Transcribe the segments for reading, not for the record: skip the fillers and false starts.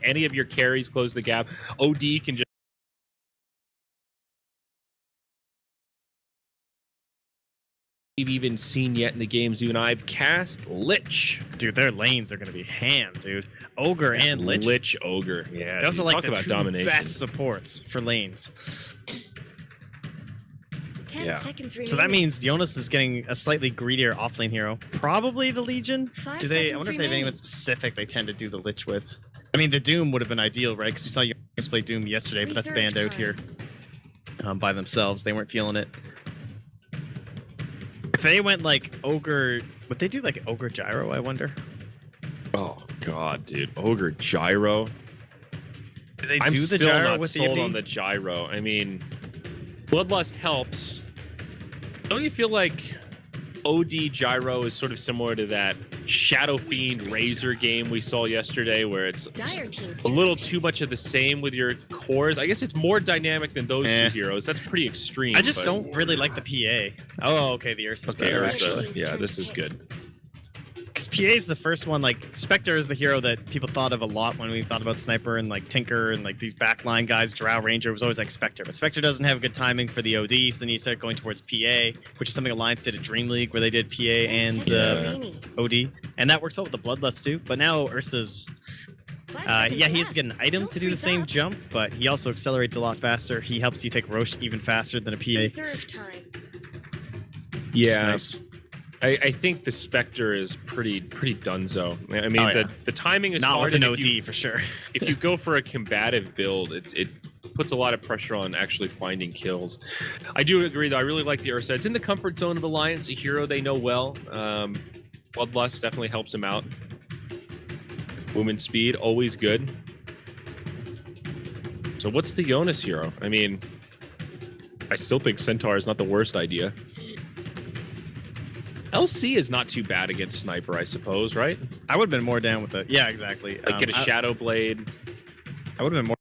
any of your carries close the gap. OD can just we've even seen yet in the games you and I've cast Lich. Dude, their lanes are gonna be ham, dude. Ogre and Lich. Lich Ogre. Yeah. Those are like talk the about two domination. best supports for lanes. 10 seconds remaining. So that means Jonas is getting a slightly greedier offlane hero. Probably the Legion. 5 Do they? I seconds wonder if they have remaining. anyone specific they tend to do the Lich with. I mean, the Doom would have been ideal, right? Because we saw Jonas play Doom yesterday, but that's Reserve banned out time. here by themselves. They weren't feeling it. If they went like Ogre, would they do like Ogre Gyro? I wonder. Oh god, dude. Ogre Gyro. Do they I'm do the still Gyro not with the sold EV? on the Gyro. I mean, Bloodlust helps. Don't you feel like OD Gyro is sort of similar to that Shadow Fiend Razor game we saw yesterday, where it's Dire team's a little too much of the same with your cores? I guess it's more dynamic than those two heroes. That's pretty extreme. I just but... don't really like the PA. Oh, okay, the Ursa's Okay, better. Ursa. Yeah, this is good. Because PA is the first one, like, Spectre is the hero that people thought of a lot when we thought about Sniper and, like, Tinker and, like, these backline guys. Drow Ranger was always, like, Spectre. But Spectre doesn't have good timing for the OD, so then you start going towards PA, which is something Alliance did at Dream League, where they did PA and OD. And that works out with the Bloodlust, too. But now Ursa's... yeah, he has to get an item to do the same jump, but he also accelerates a lot faster. He helps you take Roche even faster than a PA. Reserve time. Yeah. Nice. I think the Spectre is pretty dunzo. I mean, the timing is not hard. with an and OD for sure. If you go for a combative build, it puts a lot of pressure on actually finding kills. I do agree, though. I really like the Ursa. It's in the comfort zone of Alliance, a hero they know well. Bloodlust definitely helps him out. Movement speed, always good. So what's the Jonas hero? I mean, I still think Centaur is not the worst idea. LC is not too bad against Sniper, I suppose, right? I would have been more down with it. Yeah, exactly. Like get a Shadow Blade. I would have been more.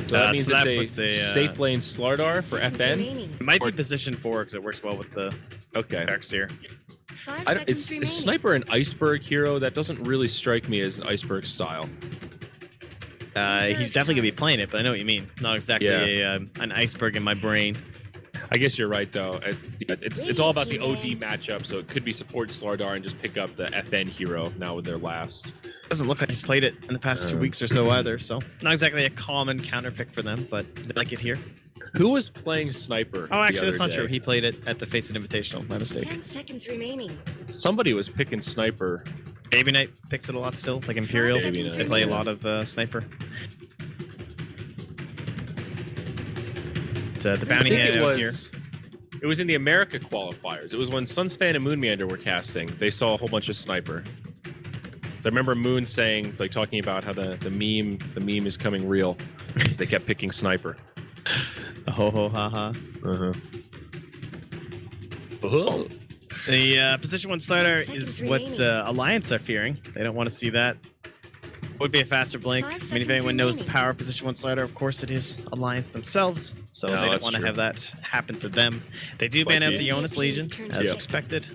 So that means so that it's a safe lane Slardar for FN. It might be position 4 because it works well with the Darkseer. 5 Is seconds remaining. Sniper an Iceberg hero? That doesn't really strike me as Iceberg style. He's definitely going to be playing it, but I know what you mean. Not exactly an Iceberg in my brain. I guess you're right, though. It's all about the OD matchup, so it could be support Slardar and just pick up the FN hero now with their last. Doesn't look like he's played it in the past 2 weeks or so either, so not exactly a common counter pick for them, but they like it here. Who was playing Sniper? Oh, actually, that's not day? true. He played it at the Face It Invitational. My mistake. 10 seconds remaining. Somebody was picking Sniper. Baby Knight picks it a lot still, like Imperial. Baby They Knight. play a lot of Sniper. The bounty head out here. It was in the America qualifiers. It was when Sunspan and Moonmeander were casting. They saw a whole bunch of Sniper. So I remember Moon saying, like, talking about how the meme is coming real. Because they kept picking Sniper. Ho ho ha ha. Oh. The position 1 starter is what Alliance are fearing. They don't want to see that. Would be a faster blink. I mean, if anyone knows the power of position 1 slider, of course it is Alliance themselves. So they don't want to have that happen to them. They do ban out the Jonas Legion, as expected.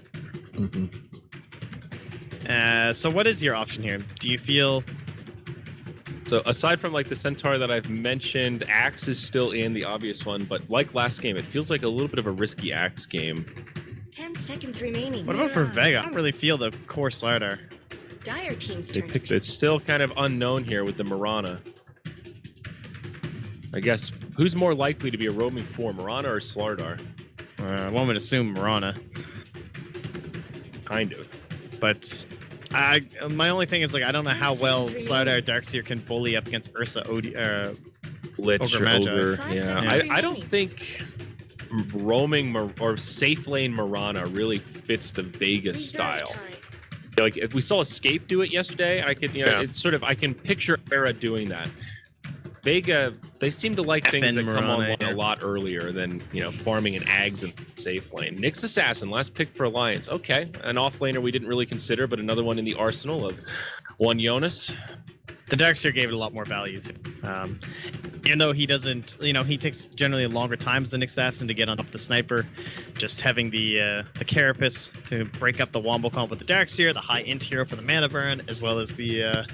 So what is your option here? Do you feel... So aside from like the Centaur that I've mentioned, Axe is still in, the obvious one, but like last game, it feels like a little bit of a risky Axe game. 10 seconds remaining. What about for Vega? I don't really feel the core slider. Dire team's turn. It's still kind of unknown here with the Mirana. I guess, who's more likely to be a roaming 4, Mirana or Slardar? One would assume Mirana. Kind of. But my only thing is, like, I don't know how well Slardar Darkseer can bully up against Ursa, Lich, Ogre Magi. Ogre. Yeah. I don't think roaming or safe lane Mirana really fits the Vega style. Like, if we saw Escape do it yesterday, I could, it's sort of, I can picture Era doing that. Vega, they seem to like things FN that come Mirana, online yeah. a lot earlier than, farming an Ags in safe lane. Nyx Assassin, last pick for Alliance. Okay, an off-laner we didn't really consider, but another one in the arsenal of one Jonas. The Darkseer gave it a lot more value. Even though he doesn't, he takes generally a longer time as the Nyx Assassin to get on top of the sniper. Just having the Carapace to break up the Wombo comp with the Darkseer, the high int hero for the mana burn, as well as the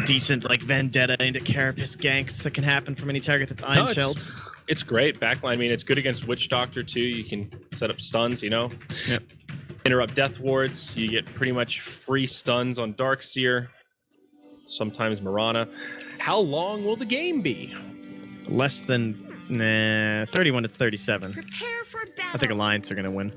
decent Vendetta into Carapace ganks that can happen from any target that's Iron Shelled. It's great. Backline, I mean, it's good against Witch Doctor too. You can set up stuns, Yep. Interrupt death wards. You get pretty much free stuns on Darkseer. Sometimes Mirana. How long will the game be? Less than 31 to 37. Prepare for battle. I think Alliance are going to win.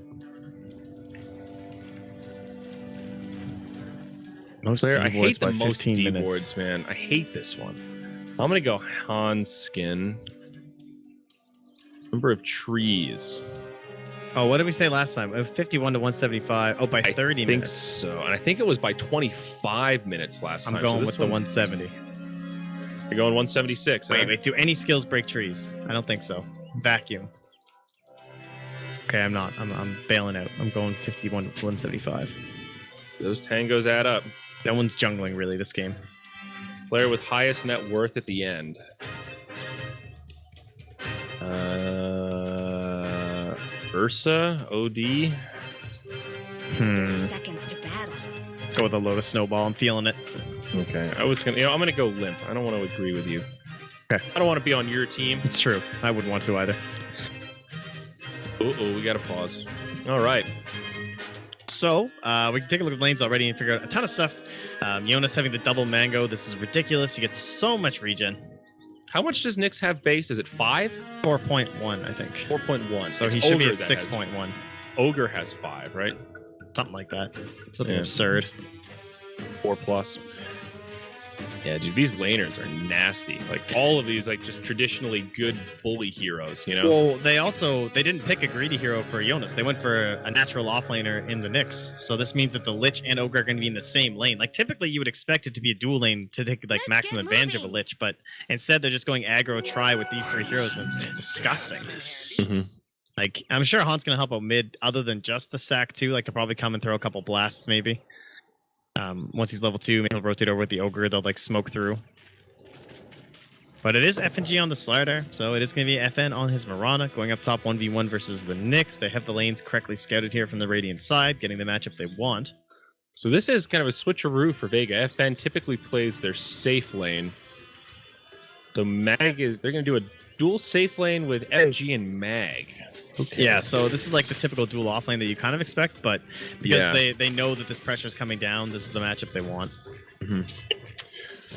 Most I D-wards hate the by most 15 D minutes. boards, man. I hate this one. I'm gonna go Hanskin. Number of trees. Oh, what did we say last time? 51 to 175. Oh, by 30 I think minutes. so, and I think it was by 25 minutes last time. I'm going so with the 170. You're going 176. Wait. Do any skills break trees? I don't think so. Vacuum. Okay, I'm not. I'm bailing out. I'm going 51 to 175. Those tangos add up. No one's jungling really this game. Player with highest net worth at the end. Ursa, OD. 30 seconds to battle. Go with a Lotus Snowball. I'm feeling it. Okay, I was gonna. I'm gonna go limp. I don't want to agree with you. Okay. I don't want to be on your team. It's true. I wouldn't want to either. We gotta pause. All right. So, we can take a look at lanes already and figure out a ton of stuff. Jonas having the double mango. This is ridiculous. He gets so much regen. How much does Nyx have base? Is it 5? 4.1, I think. 4.1. So It's he should be Ogre at that has- 6.1. Ogre has 5, right? Something like that. Something Yeah. absurd. 4+. Yeah, dude, these laners are nasty. Like all of these, just traditionally good bully heroes. Well, they didn't pick a greedy hero for Jonas. They went for a natural offlaner in the Nyx. So this means that the Lich and Ogre are going to be in the same lane. Like typically you would expect it to be a dual lane to take Let's maximum get advantage of a moving. Lich, but instead they're just going aggro try with these three heroes, and it's disgusting. Mhm. Like I'm sure Han's going to help out mid, other than just the sack too. Like he'll probably come and throw a couple blasts maybe. Once he's level 2, maybe he'll rotate over with the Ogre. They'll smoke through. But it is FNG on the Slider, so it is going to be FN on his Mirana, going up top 1v1 versus the Nyx. They have the lanes correctly scouted here from the Radiant side, getting the matchup they want. So this is kind of a switcheroo for Vega. FN typically plays their safe lane. So they're going to do a dual safe lane with FG and Mag. Okay. Yeah, so this is like the typical dual offlane that you kind of expect, but because Yeah. they know that this pressure is coming down, this is the matchup they want.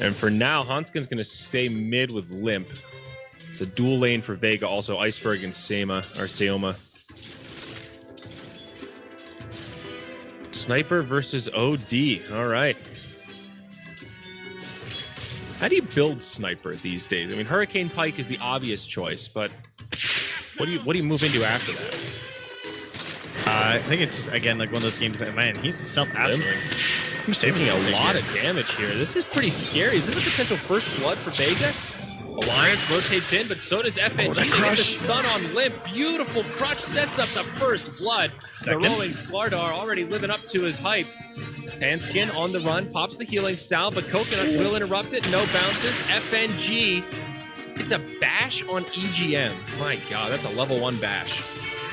And for now, Hanskin's going to stay mid with Limp. It's a dual lane for Vega, also Iceberg and Seoma. Sniper versus OD. All right. How do you build Sniper these days? I mean, Hurricane Pike is the obvious choice, but what do you move into after that? I think it's just, again, like one of those games, man, he's self-aspirating. He's taking a lot of damage here. This is pretty scary. Is this a potential first blood for Vega? Alliance rotates in, but so does FNG. They get the stun on Limp. Beautiful crush sets up the first blood. Second. The rolling Slardar already living up to his hype. Hanskin on the run, pops the healing salve, but Coconut will interrupt it. No bounces. FNG. It's a bash on EGM. My God, that's a level 1 bash.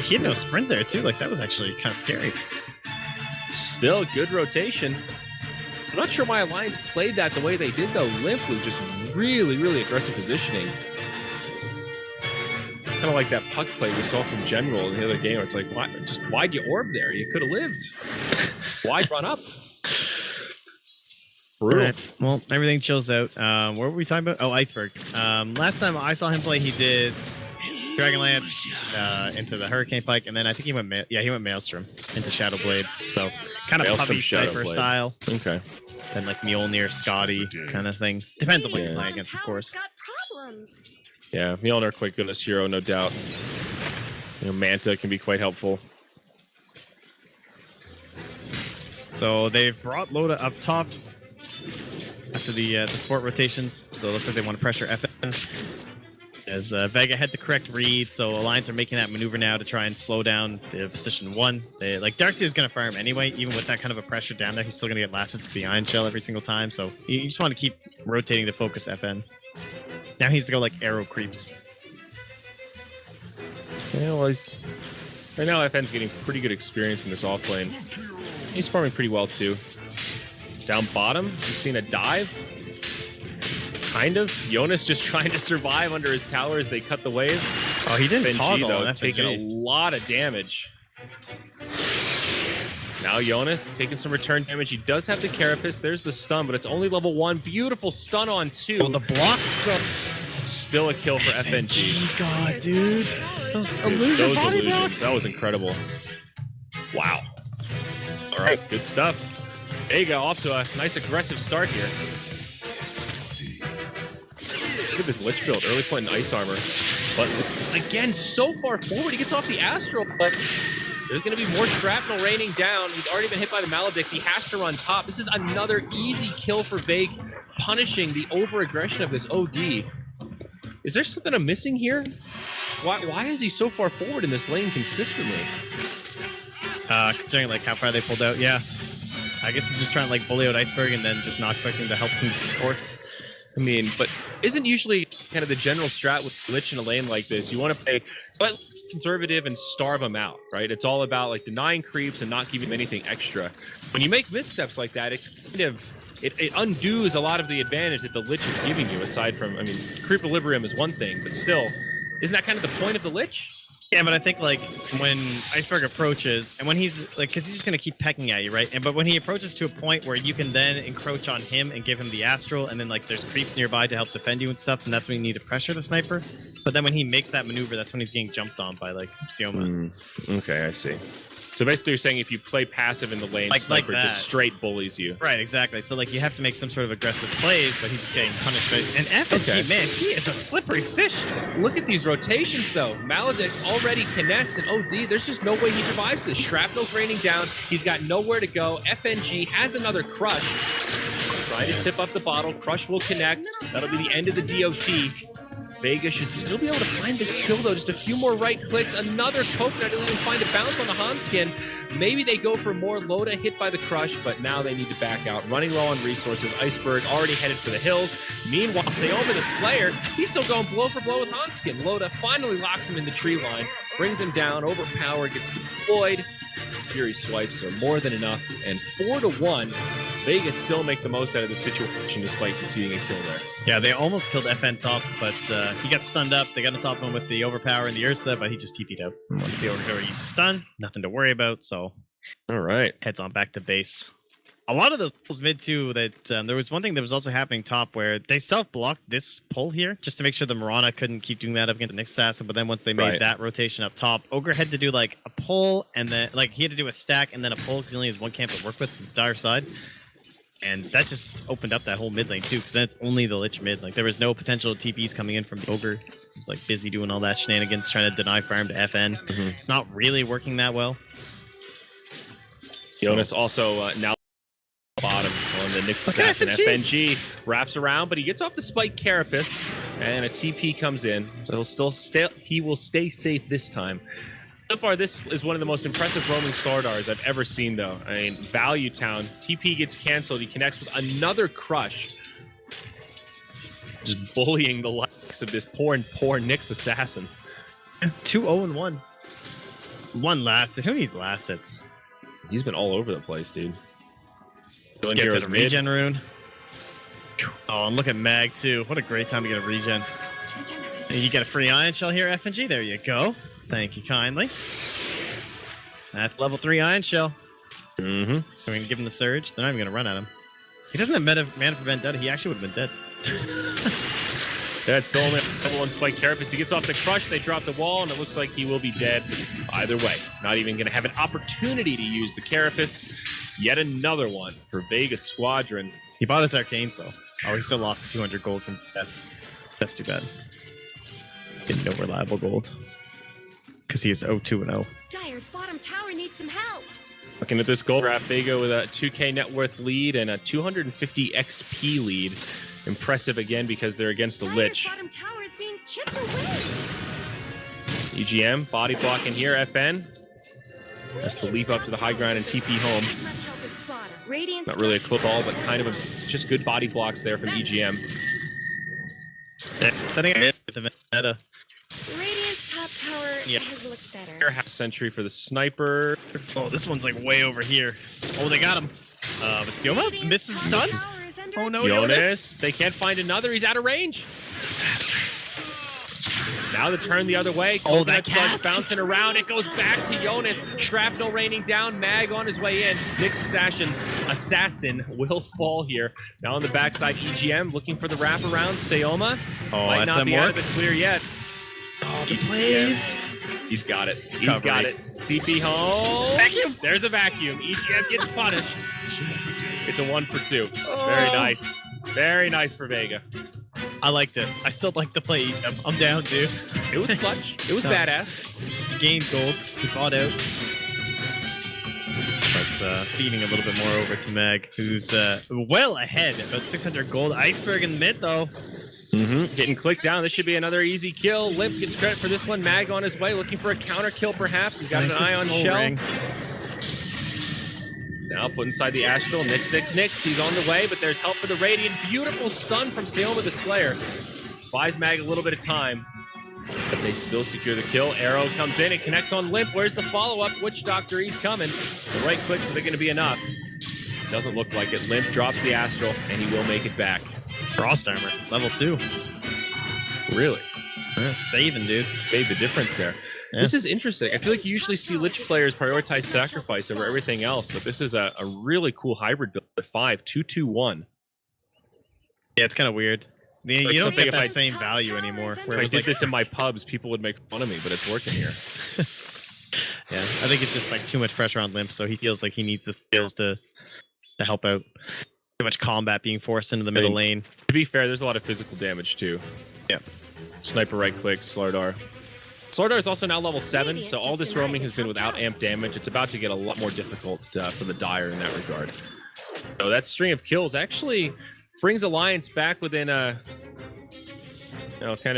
He had no sprint there, too. Like, that was actually kind of scary. Still good rotation. I'm not sure why Alliance played that the way they did, though. Limp was just really, really aggressive positioning. Kind of like that puck play we saw from General in the other game. Where it's like, why'd you orb there? You could have lived. Why'd run up? Brutal. All right. Well, everything chills out. What were we talking about? Oh, Iceberg. Last time I saw him play, he did Dragonlance into the Hurricane Pike, and then I think he went Maelstrom into Shadowblade. So kind of Maelstrom, puppy sniper Shadowblade. style. Okay. And like Mjolnir, Scotty kind of thing. Depends on what he's Radiant's playing against, of tower's course. got problems. Yeah, Mjolnir quite good as hero, no doubt. Manta can be quite helpful. So they've brought Loda up top. I after the support rotations, so it looks like they want to pressure FN. As Vega had the correct read, so Alliance are making that maneuver now to try and slow down the position 1. Like Darkseid is going to farm anyway, even with that kind of a pressure down there. He's still going to get lasted to the Ion Shell every single time, so you just want to keep rotating to focus FN. Now he needs to go like arrow creeps. Yeah, well, right now FN's getting pretty good experience in this off lane. He's farming pretty well too. Down bottom, we've seen a dive. Kind of. Jonas just trying to survive under his tower as they cut the wave. Oh, he didn't FNG, toggle though, on taking a lot of damage. Now Jonas taking some return damage. He does have the Carapace. There's the stun, but it's only level 1. Beautiful stun on 2. Oh, the block. Still a kill for FNG. God, dude. Those Those body illusions. blocks. That was incredible. Wow. All right, good stuff. Vega off to a nice aggressive start here. Look at this Lich build, early point in Ice Armor. But again, so far forward, he gets off the Astral, but there's going to be more shrapnel raining down. He's already been hit by the Maledict. He has to run top. This is another easy kill for Vega, punishing the over-aggression of this OD. Is there something I'm missing here? Why is he so far forward in this lane consistently? Considering like how far they pulled out, yeah. I guess he's just trying to like bully out Iceberg and then just not expecting to help from the supports. I mean, but isn't usually kind of the general strat with Lich in a lane like this? You want to play slightly conservative and starve them out, right? It's all about like denying creeps and not giving them anything extra. When you make missteps like that, it kind of it undoes a lot of the advantage that the Lich is giving you. Aside from, I mean, creep equilibrium is one thing, but still, isn't that kind of the point of the Lich? Yeah, but I think like when Iceberg approaches, and when he's like, because he's just gonna keep pecking at you, right? But when he approaches to a point where you can then encroach on him and give him the Astral, and then like there's creeps nearby to help defend you and stuff, and that's when you need to pressure the sniper. But then when he makes that maneuver, that's when he's getting jumped on by like Sioma. Okay, I see. So basically, you're saying if you play passive in the lane, sniper just straight bullies you. Right, exactly. So like you have to make some sort of aggressive plays, but he's just getting punished. Right? And FNG, man, he is a slippery fish. Look at these rotations, though. Maledict already connects, and OD, there's just no way he survives this. Shrapnel's raining down. He's got nowhere to go. FNG has another Crush. Trying to sip up the bottle. Crush will connect. That'll be the end of the DOT. Vega should still be able to find this kill, though. Just a few more right clicks. Another coconut. Doesn't even find a bounce on the Hanskin. Maybe they go for more. Loda hit by the Crush, but now they need to back out. Running low on resources. Iceberg already headed for the hills. Meanwhile, Sayoma the Slayer, he's still going blow for blow with Hanskin. Loda finally locks him in the tree line. Brings him down. Overpowered. Gets deployed. Fury swipes are more than enough. And 4-1. Vegas still make the most out of the situation despite conceding a kill there. Yeah, they almost killed FN top, but he got stunned up. They got on top of him with the overpower and the Ursa, but he just TP'd out. Once the overpower used the stun, nothing to worry about, so all right, heads on back to base. A lot of those pulls mid too, that there was one thing that was also happening top where they self-blocked this pull here just to make sure the Mirana couldn't keep doing that up against the next assassin, but then once they made that rotation up top, Ogre had to do like a pull and then like he had to do a stack and then a pull because he only has one camp to work with because it's dire side. And that just opened up that whole mid lane too, because then it's only the Lich mid. Like there was no potential TPs coming in from the Ogre. He was like busy doing all that shenanigans, trying to deny farm to FN. It's not really working that well. Jonas also now bottom on the Nyx assassin. FNG wraps around, but he gets off the spike Carapace, and a TP comes in, so he will stay safe this time. So far, this is one of the most impressive roaming Sardars I've ever seen, though. I mean, Value Town, TP gets canceled. He connects with another Crush. Just bullying the likes of this poor Nyx assassin. 2-0-1. One lasted. Who needs last hits? He's been all over the place, dude. Let's get to the regen rune. Oh, and look at Mag, too. What a great time to get a regen. And you get a free Ion Shell here, FNG. There you go. Thank you kindly. That's level 3 Ion Shell. So we're going to give him the Surge. They're not even going to run at him. He doesn't have mana for Vendetta. He actually would have been dead. That's still only level 1 spike Carapace. He gets off the Crush. They drop the wall, and it looks like he will be dead either way. Not even going to have an opportunity to use the Carapace. Yet another one for Vega Squadron. He bought his Arcanes, though. Oh, he still lost the 200 gold from death. That's too bad. Didn't know reliable gold. Because he is 0-2-0. Dire's bottom tower needs some help. Looking at this gold graph, Vega with a 2k net worth lead and a 250 XP lead. Impressive again because they're against a Lich. Bottom tower is being chipped away. EGM, body block in here, FN. Has to leap up to the high ground and TP home. Not really a clip all, but kind of just good body blocks there from EGM. Setting it with the meta. Radiant's top tower has looked better. Half century for the sniper. Oh, this one's like way over here. Oh, they got him. But Sioma misses the stun. Oh no, Jonas. They can't find another. He's out of range. Disaster. Now the turn the other way. Oh, that starts bouncing around. It goes back to Jonas. Shrapnel raining down. Mag on his way in. Nick's assassin will fall here. Now on the backside, EGM looking for the wraparound. Sayoma might not be out of the clear yet. Oh, the plays. He's got it. He's got it. TP home. Vacuum. There's a vacuum. EGM gets punished. It's a 1 for 2. Very nice. Very nice for Vega. I liked it. I still like the play. I'm down, dude. It was clutch. It was badass. He gained gold. He fought out. But feeding a little bit more over to Meg, who's well ahead. About 600 gold. Iceberg in mid, though. Getting clicked down. This should be another easy kill. Limp gets credit for this one. Mag on his way, looking for a counter kill, perhaps. He's got an eye on Shell. Ring. Now put inside the Astral. Nix. He's on the way, but there's help for the Radiant. Beautiful stun from Sayoma the Slayer. Buys Mag a little bit of time, but they still secure the kill. Arrow comes in. It connects on Limp. Where's the follow-up? Witch Doctor, he's coming. The right clicks, are they going to be enough? Doesn't look like it. Limp drops the Astral, and he will make it back. Frost armor, level 2. Really? Yeah, saving, dude. Made the difference there. Yeah. This is interesting. I feel like you usually see Lich players prioritize sacrifice over everything else, but this is a really cool hybrid build at 5-2-2-1. Yeah, it's kind of weird. You like don't get that if I, same value anymore. If I did this in my pubs, people would make fun of me, but it's working here. Yeah, I think it's just like too much pressure on Limp, so he feels like he needs the skills to help out. Too much combat being forced into the middle lane. To be fair, there's a lot of physical damage too. Yeah. Sniper right click, Slardar. Slardar is also now level 7, so all this roaming has been without amp damage. It's about to get a lot more difficult for the Dire in that regard. So that string of kills actually brings Alliance back within kind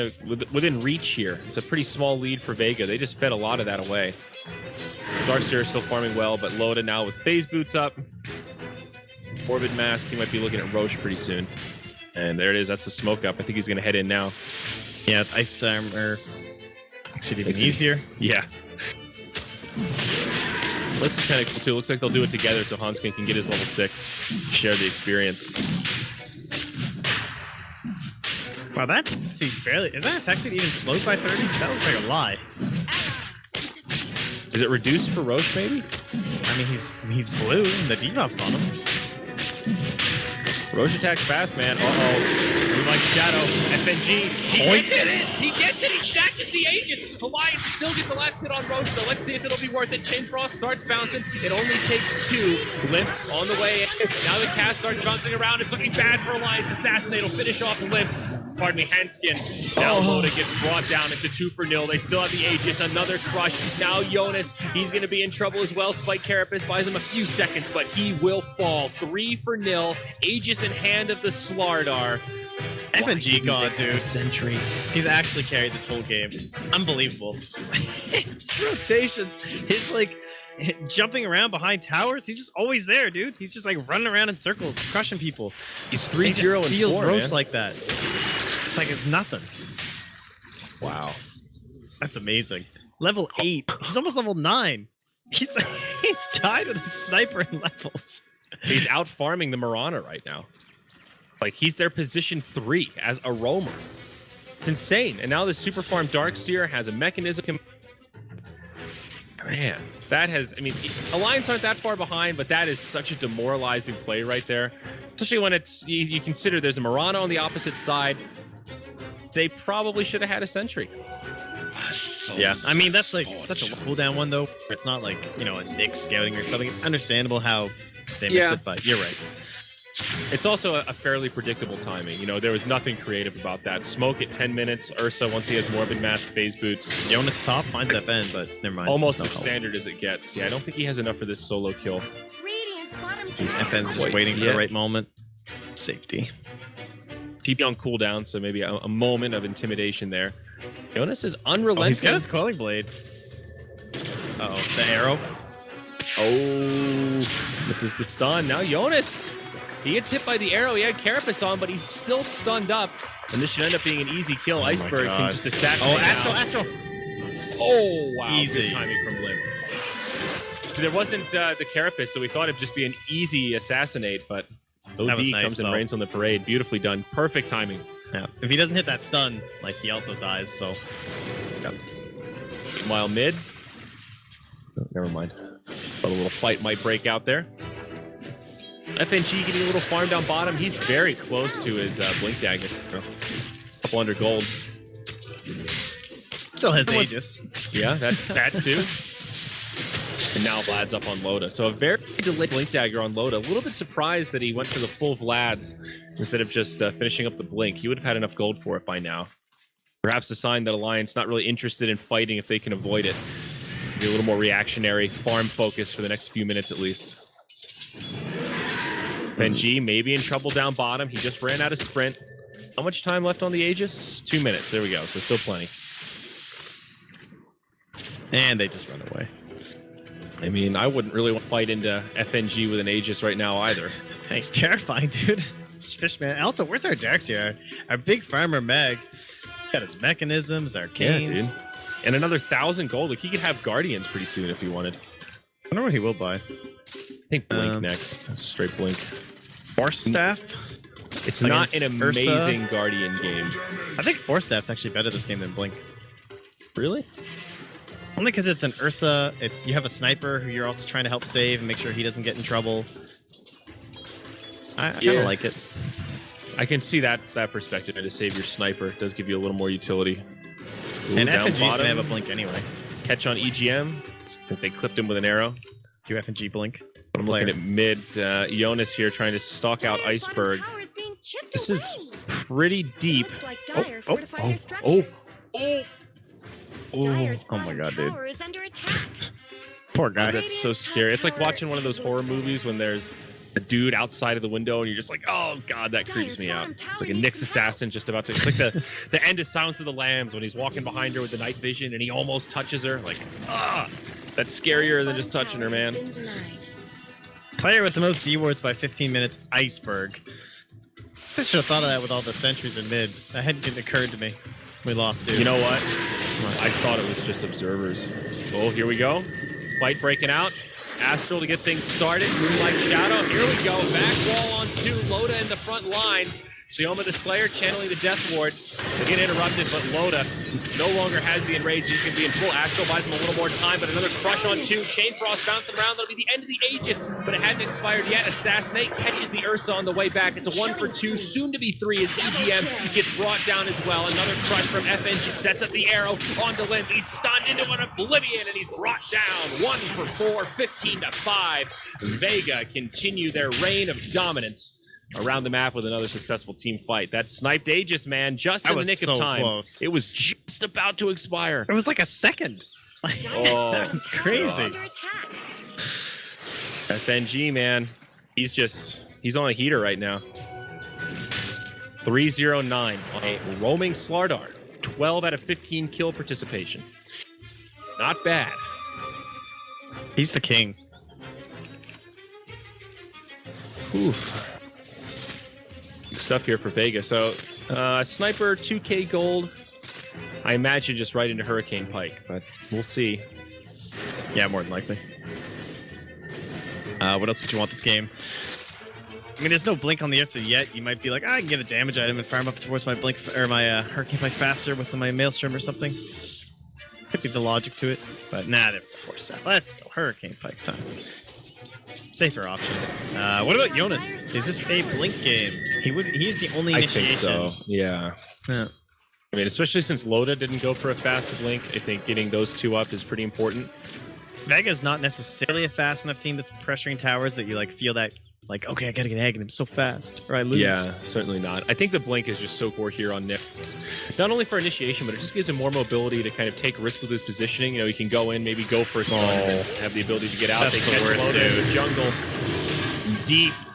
of within reach here. It's a pretty small lead for Vega. They just fed a lot of that away. Darkseer is still farming well, but Loda now with phase boots up. Orbit Mask, he might be looking at Roche pretty soon. And there it is, that's the smoke up. I think he's going to head in now. Yeah, it's Ice Armor makes it even easier. Yeah. This is kind of cool too. Looks like they'll do it together so Hanskin can get his level 6, share the experience. Wow, that speed barely... Is that attack speed even slowed by 30? That looks like a lie. Is it reduced for Roche maybe? I mean, he's blue and the debuff's on him. Roche attacks fast, man. Uh-oh. We like Shadow. FNG. He gets it! He gets it! He snatches the agent! Alliance still gets the last hit on Roche, so let's see if it'll be worth it. Chain Frost starts bouncing. It only takes 2. Limp on the way in. Now the cast starts bouncing around. It's looking bad for Alliance. Assassinate will finish off Limp. Pardon me, Hanskin. Now Loda gets brought down into 2-0. They still have the Aegis, another crush. Now Jonas, he's going to be in trouble as well. Spike Carapace buys him a few seconds, but he will fall. 3-0. Aegis in hand of the Slardar. FNG gone, dude. Sentry. He's actually carried this whole game. Unbelievable. His rotations, his like jumping around behind towers, he's just always there, dude. He's just like running around in circles, crushing people. He's 3-0 and steals 4, Roach man. like that. It's like it's nothing. Wow. That's amazing. Level 8. He's almost level 9. He's tied with a sniper in levels. He's out farming the Mirana right now. Like, he's their position 3 as a roamer. It's insane. And now this super farm Darkseer has a mechanism. Man, that has, I mean, Alliance aren't that far behind, but that is such a demoralizing play right there. Especially when it's, you consider there's a Mirana on the opposite side. They probably should have had a sentry. Yeah, I mean, that's like such a cooldown one, though. It's not like, you know, a Nick scouting or something. It's understandable how they miss it, but you're right. It's also a fairly predictable timing. You know, there was nothing creative about that. Smoke at 10 minutes. Ursa, once he has Morbid Mask, phase boots. Jonas top finds FN, but never mind. Almost as standard as it gets. Yeah, I don't think he has enough for this solo kill. Radiant's bottom These tower FN's is just under waiting for attack. the right moment. Safety. TP on cooldown, so maybe a moment of intimidation there. Jonas is Oh, unrelenting. he's got his Quelling Blade. Uh-oh, the arrow. Oh, this is the stun. Now Jonas, he gets hit by the arrow. He had Carapace on, but he's still stunned up. And this should end up being an easy kill. Iceberg can just assassinate. Oh, Astral. Oh, wow. Easy. Good timing from Lim. There wasn't the Carapace, so we thought it'd just be an easy assassinate, but OD was nice, comes and though. rains on the parade. Beautifully done. Perfect timing. Yeah. If he doesn't hit that stun, like he also dies, so. Meanwhile, mid. Oh, never mind. But a little fight might break out there. FNG getting a little farm down bottom. He's very close to his Blink Dagger. Couple under gold. Still has Aegis. Yeah, that too. And now Vlad's up on Loda. So a very delayed Blink Dagger on Loda. A little bit surprised that he went for the full Vlad's instead of just finishing up the Blink. He would have had enough gold for it by now. Perhaps a sign that Alliance not really interested in fighting if they can avoid it. Be a little more reactionary, farm focused for the next few minutes at least. Benji maybe in trouble down bottom. He just ran out of sprint. How much time left on the Aegis? 2 minutes. There we go. So still plenty. And they just run away. I mean, I wouldn't really want to fight into FNG with an Aegis right now either. He's terrifying, dude. This Fishman. Also, where's our Jax here? Our big farmer Meg. Got his mechanisms, arcanes. Yeah, dude. And another 1,000 gold. Like, he could have Guardians pretty soon if he wanted. I wonder what he will buy. I think Blink next. Straight Blink. Force Staff? It's not an Ursa. amazing Guardian game. I think Force Staff's actually better this game than Blink. Really? Only because it's an Ursa. You have a sniper who you're also trying to help save and make sure he doesn't get in trouble. I kind of like it. I can see that perspective. To save your sniper, it does give you a little more utility. Ooh, And down FNG's gonna bottom. have a blink anyway. Catch on EGM. I think they clipped him with an arrow. Do FNG blink. But I'm looking at mid. Jonas here trying to stalk out Radiant's bottom Iceberg. tower is being chipped This away. is pretty deep. Looks like Dire oh, fortified oh, their structures. Dire's Oh my bottom god, dude. tower is under attack. Poor guy. That's so scary. It's like watching one of those horror movies when there's a dude outside of the window and you're just like, oh god, that creeps me out. It's like a Nyx assassin just about to. It's like the end of Silence of the Lambs when he's walking behind her with the night vision and he almost touches her. Like, that's scarier than just touching her, man. Player with the most D wards by 15 minutes, Iceberg. I should have thought of that with all the sentries in mid. That hadn't even occurred to me. We lost, dude. You know what? I thought it was just observers. Oh, here we go. Fight breaking out. Astral to get things started. Moonlight Shadow. Here we go. Back wall on 2. Loda in the front lines. Sioma the Slayer channeling the Death Ward. They get interrupted, but Loda no longer has the enrage. He's going to be in full. Astral buys him a little more time, but another crush on 2. Chain Frost bouncing around. That'll be the end of the Aegis, but it hasn't expired yet. Assassinate catches the Ursa on the way back. It's a 1 for 2, soon to be 3 as EGM gets brought down as well. Another crush from FNG sets up the arrow onto Limb. He's stunned into an oblivion, and he's brought down. 1 for 4, 15 to 5. Vega continue their reign of dominance around the map with another successful team fight. That sniped Aegis, man, just in the nick of time. Close. It was just about to expire. It was like a second. Oh, that was crazy. Under attack. FNG, man, he's on a heater right now. 309 on a roaming Slardar. 12 out of 15 kill participation. Not bad. He's the king. Oof. Good stuff here for Vega. So, sniper, 2k gold. I imagine just right into Hurricane Pike, but we'll see. Yeah, more than likely. What else would you want this game? I mean, there's no blink on the Ursa yet. You might be like, I can get a damage item and farm up towards my blink or my Hurricane Pike faster with my Maelstrom or something. Could be the logic to it, but nah, they're forced that. Let's go Hurricane Pike time. Safer option. What about Jonas? Is this a blink game? He's the only initiation. I think so. Yeah. I mean, especially since Loda didn't go for a fast blink, I think getting those 2 up is pretty important. Vega's not necessarily a fast enough team that's pressuring towers that you like feel that Like, okay, I gotta get Aghanim so fast, or I lose. Yeah, certainly not. I think the blink is just so core here on Nick. Not only for initiation, but it just gives him more mobility to kind of take risks with his positioning. You know, he can go in, maybe go for a stun, and have the ability to get out. That's the worst, Loda in dude. the jungle.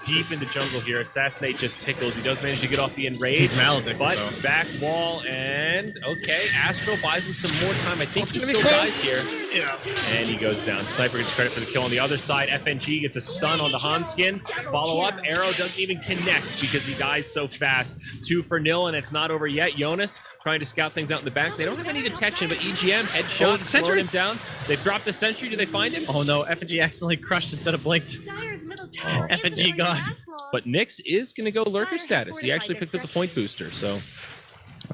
Deep in the jungle here. Assassinate just tickles. He does manage to get off the enrage. He's maledicted, but though. back wall, and okay, Astro buys him some more time. I think he gonna be still close. dies here. Yeah. And he goes down. Sniper gets credit for the kill on the other side. FNG gets a stun on the Hanskin. Follow up. Arrow doesn't even connect because he dies so fast. 2-0, and it's not over yet. Jonas trying to scout things out in the back. They don't have any detection, but EGM headshot slowing him down. They've dropped the sentry. Do they find him? Oh no, FNG accidentally crushed instead of blinked. Dyer's middle tower FNG isn't going to gone. last long. But Nyx is going to go lurker status. He actually picks up the point booster, so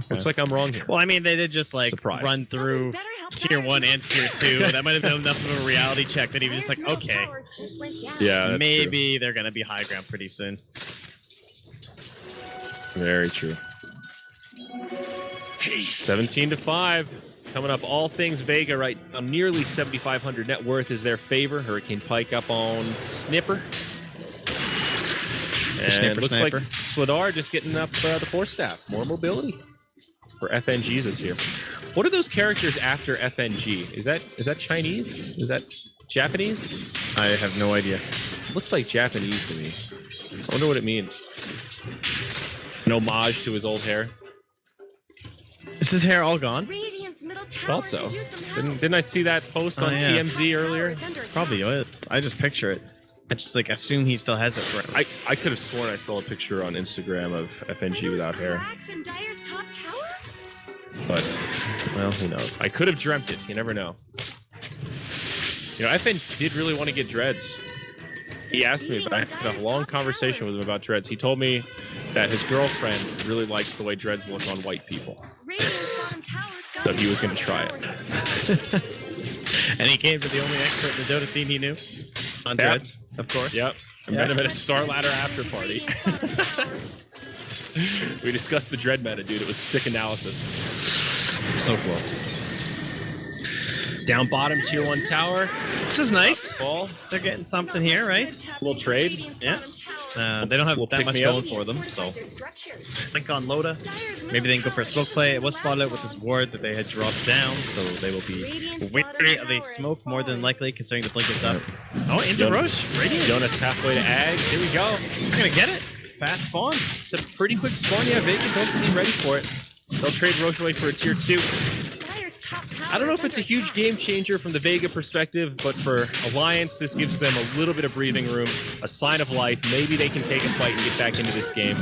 looks like I'm wrong here. Well, I mean, they did just like Surprise. run through Better help tier Dyer's 1 middle and tier tower. 2. That might have been enough of a reality check that he was just like, Dyer's middle okay, tower just went down. Yeah, that's maybe they're gonna be high ground pretty soon. true. Very true. 17-5. Coming up, all things Vega right now. Nearly 7,500 net worth is their favor. Hurricane Pike up on Snipper. And Snipper, looks sniper. like Sladar just getting up the force staff. More mobility for FNGs this year. What are those characters after FNG? Is that Chinese? Is that Japanese? I have no idea. Looks like Japanese to me. I wonder what it means. An homage to his old hair. Is his hair all gone? Radiant's middle tower Thought so. could use some help. Didn't I see that post on yeah. TMZ earlier? Probably it. I just picture it. I just like assume he still has it. Right? I could have sworn I saw a picture on Instagram of FNG without hair, Cracks in Dyer's top tower? but well, who knows? I could have dreamt it. You never know. You know, FN did really want to get dreads. He asked me, but I had a long conversation with him about dreads. He told me that his girlfriend really likes the way dreads look on white people. Radiant's bottom tower's got So he was going to try it. And he came to the only expert in the Dota scene he knew on Yep. dreads, of course. Yep. I met him at a Star Ladder after party. We discussed the dread meta, dude. It was sick analysis. So close. Down bottom, tier 1 tower. This is nice. Ball. They're getting something here, right? Little trade. Yeah. They don't have We'll that pick much me up. going for them, so blink on Loda. Maybe they can go for a smoke play. It was spotted with his ward that they had dropped down, so they will be wary of a smoke more than likely, considering the blink is up. Oh, into Jonas- Roche. Radiant. Jonas halfway to Ag. Here we go. He's gonna get it. Fast spawn. It's a pretty quick spawn. Yeah, Vega don't seem ready for it. They'll trade Roche away for a tier 2. I don't know if it's a huge game changer from the Vega perspective, but for Alliance, this gives them a little bit of breathing room, a sign of life. Maybe they can take a fight and get back into this game.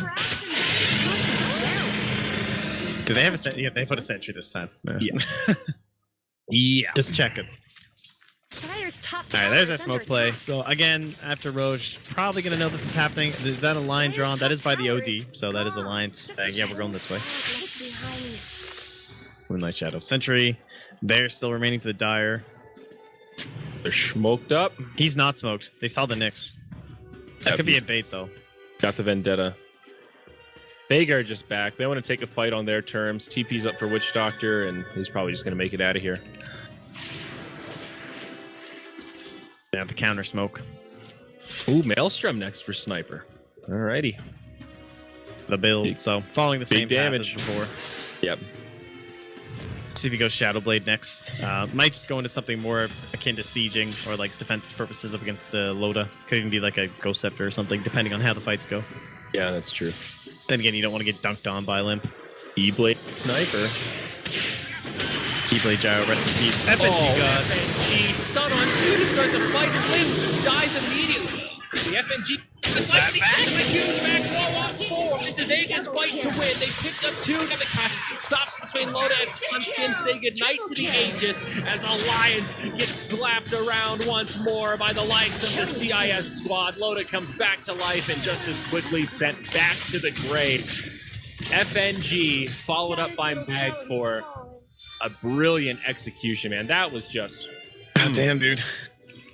Do they have a sentry? Yeah, they put a sentry this time. Yeah. Yeah. Just check it. All right, there's our smoke play. So again, after Roche, probably gonna know this is happening. Is that a line drawn? That is by the OD, so that is a line saying, yeah, we're going this way. Moonlight Shadow Sentry. They're still remaining to the Dire. They're smoked up. He's not smoked. They saw the Nyx. That could be a bait though. Got the Vendetta. Vega are just back. They want to take a fight on their terms. TP's up for Witch Doctor, and he's probably just going to make it out of here. They have the counter smoke. Ooh, Maelstrom next for Sniper. Alrighty. The build. Big- So following the same big path damage. as before. Yep. See if he goes Shadow Blade next. Might just go into something more akin to sieging or like defense purposes up against Loda. Could even be like a Ghost Scepter or something, depending on how the fights go. Yeah, that's true. Then again, you don't want to get dunked on by Limp. E-Blade Sniper. Keyblade Gyro, rest in peace. FNG God. FNG stun on 2 to start the fight. Lim dies immediately. The FNG back wall on 4. This is Vega's fight to win. They picked up 2. Got the stops between Loda and Sunskin. Say goodnight to the Aegis as Alliance gets slapped around once more by the likes of the CIS squad. Loda comes back to life and just as quickly sent back to the grave. FNG followed up by Mag for a brilliant execution, man. That was just... Damn, dude.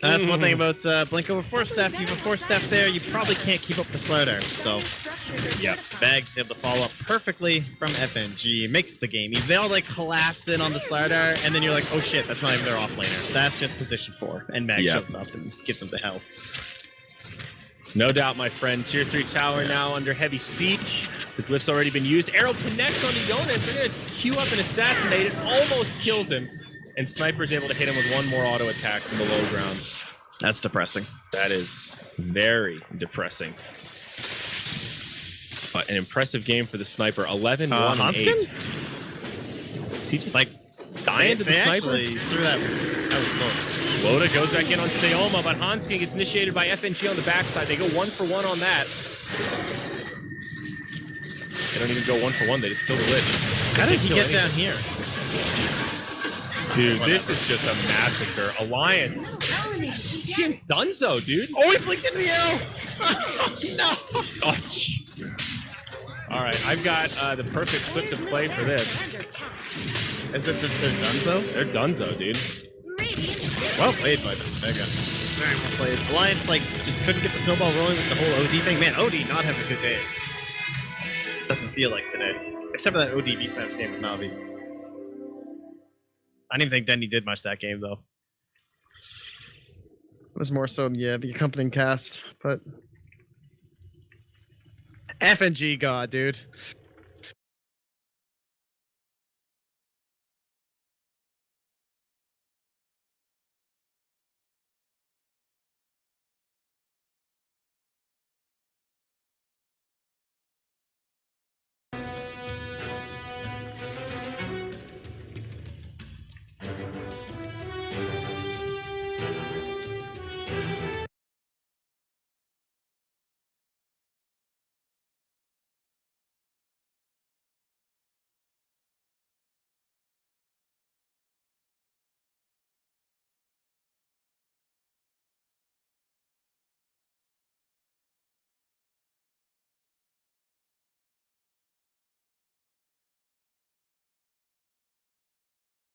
That's one thing about Blink over Force Staff. You have a Force Staff there, you probably can't keep up the Slardar. So, yeah, Bag's able to follow up perfectly from FNG. Makes the game easy. They all like collapse in on the Slardar, and then you're like, oh shit, that's not even their offlaner. That's just position 4. And Mag shows up and gives them the help. No doubt, my friend. Tier 3 tower now under heavy siege. The glyph's already been used. Arrow connects on the Jonas. They're going to queue up and assassinate it. Almost kills him. And Sniper's able to hit him with one more auto attack from the low ground. That's depressing. That is very depressing. But an impressive game for the Sniper. 11, 1, and 8. Is he just like dying to the Sniper? Threw that was close. Loda goes back in on Sayoma, but Hansking gets initiated by FNG on the backside. They go 1-for-1 on that. They don't even go 1-for-1. They just kill the glitch. How did he get down here? Dude, this is just a massacre. Alliance. This game's donezo, dude. Oh, he flicked into the arrow! No! Oh, all right, I've got the perfect clip to play for this. Is it that they're donezo? They're donezo, dude. Well played by them. Vega. Very well played. Alliance, like, just couldn't get the snowball rolling with the whole OD thing. Man, OD not having a good day. Doesn't feel like today. Except for that OD V-Smash game with Navi. I didn't even think Denny did much that game, though. It was more so, yeah, the accompanying cast, but... FNG God, dude.